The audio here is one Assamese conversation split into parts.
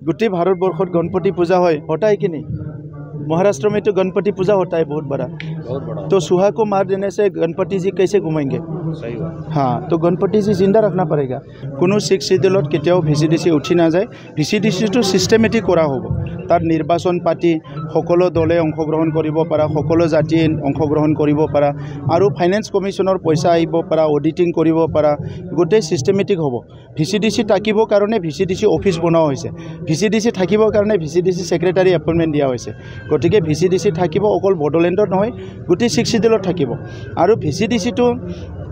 गुटी भारतवर्ष गणपति पूजा होता है कि नहीं? महाराष्ट्र में तो गणपति पूजा होता है बहुत बड़ा। तो सुहा को मार देने से गणपति जी कैसे घूमेंगे? सही बात। हाँ, तो गणपति जी जिंदा रखना पड़ेगा। कोनो सिक्स शिड्यूलत केতিয়াओ VCDC उठी ना जाए। VCDC तो सिस्टेमेटिक करा होबो। तार निर्वाचन पार्टी सकलो दले अंशग्रहण करिब पारा, सकलो जाति अंशग्रहण करिब पारा, आरो फाइनेंस कमिशनर पैसा आइब पारा, ऑडिटिंग करिब पारा, गोटे सिस्टेमेटिक होबो। VCDC ताकिबो कारणे VCDC ऑफिस बनाओ होइसे। VCDC थाकिबो कारणे VCDC सेक्रेटारी अपॉइंटमेंट दिया होइसे। गतिके VCDC थाकिबो अकल बडोलेंडर নহয়, गोटे सिक्स शिड्यूलत थाकिबो। आरो VCDC तो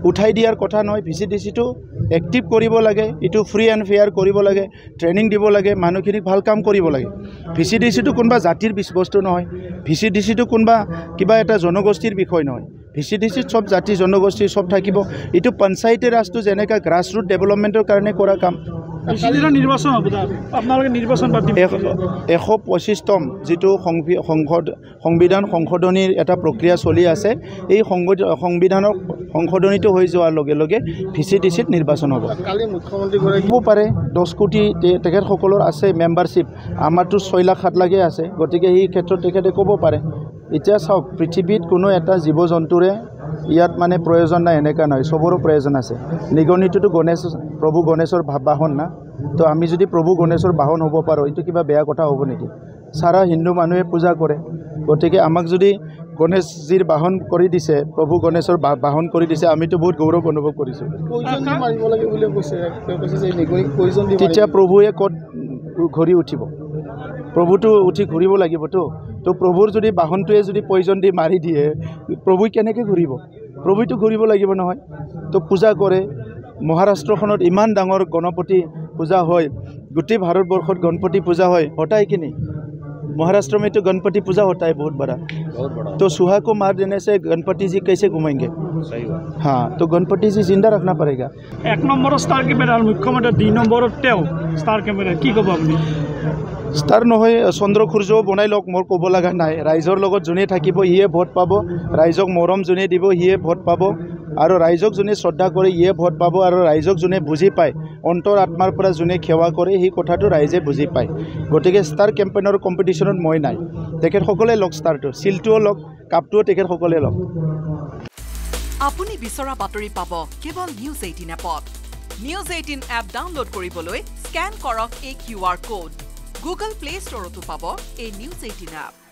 उठाई दियार कथा নহয়। VCDC तो एक्टिव करिब लागे, इटु फ्री एंड फेयर करिब लागे, ट्रेनिंग दिब लागे, मानुखिनिक ভাল কাম करिब लागे। VCDC तो कोनबा जातिर बस्तु নহয়। VCDC तो कोनबा किबा एटा जनगोष्ठीर विषय নহয়। VCDC सब जाति जनगोष्ठी सब थाकिब। इटु पंचायती राजটো जेनेका ग्रास रूट डेभलपमेन्टर कारणे কৰা কাম। निर्वाचन आपनालोके निर्वाचन बात 125তম যেটো সংবিধান সংশোধনীৰ এটা প্ৰক্ৰিয়া চলি আছে। এই সংবিধানৰ সংশোধনীটো হৈ যোৱাৰ লগে লগে VCDCত নিৰ্বাচন হ'ব। কালি মুখ্যমন্ত্ৰী গৰাকী হ'ব পাৰে 10 কোটি তেখেতসকলৰ আছে মেম্বাৰশ্বিপ, আমাৰতো 6 লাখ 7 লাখে আছে। গতিকে এই ক্ষেত্ৰত তেখেতে ক'ব পাৰে। এতিয়া চাওক, পৃথিৱীত কোনো এটা জীৱ জন্তুৰে ইয়াত মানে প্ৰয়োজন নাই এনেকা নহয়, সবৰো প্ৰয়োজন আছে। নিগনিটোতো গণেশ প্ৰভু গণেশৰ বাহন না, তো আমি যদি প্ৰভু গণেশৰ বাহন হ'ব পাৰোঁ, এইটো কিবা বেয়া কথা হ'ব নেকি? সাৰা হিন্দু মানুহে পূজা কৰে, গতিকে আমাক যদি গণেশজীৰ বাহন কৰি দিছে, প্ৰভু গণেশৰ বাহন কৰি দিছে, আমিতো বহুত গৌৰৱ অনুভৱ কৰিছোঁ। তেতিয়া প্ৰভুৱে ক'ত ঘূৰি উঠিব? প্ৰভুটো উঠি ঘূৰিব লাগিবতো। তো প্ৰভুৰ যদি বাহনটোৱে যদি পয়জন দি মাৰি দিয়ে, প্ৰভু কেনেকৈ ঘূৰিব? প্ৰভুটো ঘূৰিব লাগিব নহয়। তো পূজা কৰে। মহাৰাষ্ট্ৰখনত ইমান ডাঙৰ গণপতি পূজা হয়, গোটেই ভাৰতবৰ্ষত গণপতি পূজা होता है कि नहीं? महाराष्ट्र में तो गणपति पूजा होता है बहुत बड़ा। तो सुहा को मार देने से गणपति जी कैसे घूमेंगे? सही बात। हाँ, तो गणपति जी जिंदा रखना पड़ेगा। 1 নম্বৰ স্টাৰ কেমেৰা মুখ্যমন্ত্ৰী 2 নম্বৰত তেও স্টাৰ কেমেৰা কি ক'ব আপুনি? স্টাৰ নহয়, চন্দ্ৰ সূৰ্যও বনাই লওক, মোৰ ক'ব লগা নাই। ৰাইজৰ লগত যোনে থাকিব সিয়ে ভোট পাব, ৰাইজক মৰম যোনে দিব সিয়ে ভোট পাব, আৰু ৰাইজক যোনে শ্ৰদ্ধা কৰে সিয়ে ভোট পাব, আৰু ৰাইজক যোনে বুজি পায়, অন্তৰ আত্মাৰ পৰা যোনে সেৱা কৰে সেই কথাটো ৰাইজে বুজি পায়। গতিকে ষ্টাৰ কেম্পেইনৰ কম্পিটিশ্যনত মই নাই। তেখেতসকলে লওক ষ্টাৰটো, চিলটোও লওক, কাপটোও তেখেতসকলে লওক। আপুনি বিচৰা বাতৰি পাব কেৱল নিউজ 18 এপত। নিউজ 18 এপ ডাউনলোড কৰিবলৈ স্ক্যান কৰক এই QR code. Google Play Store to পাব এই নিউজ 18 এপ।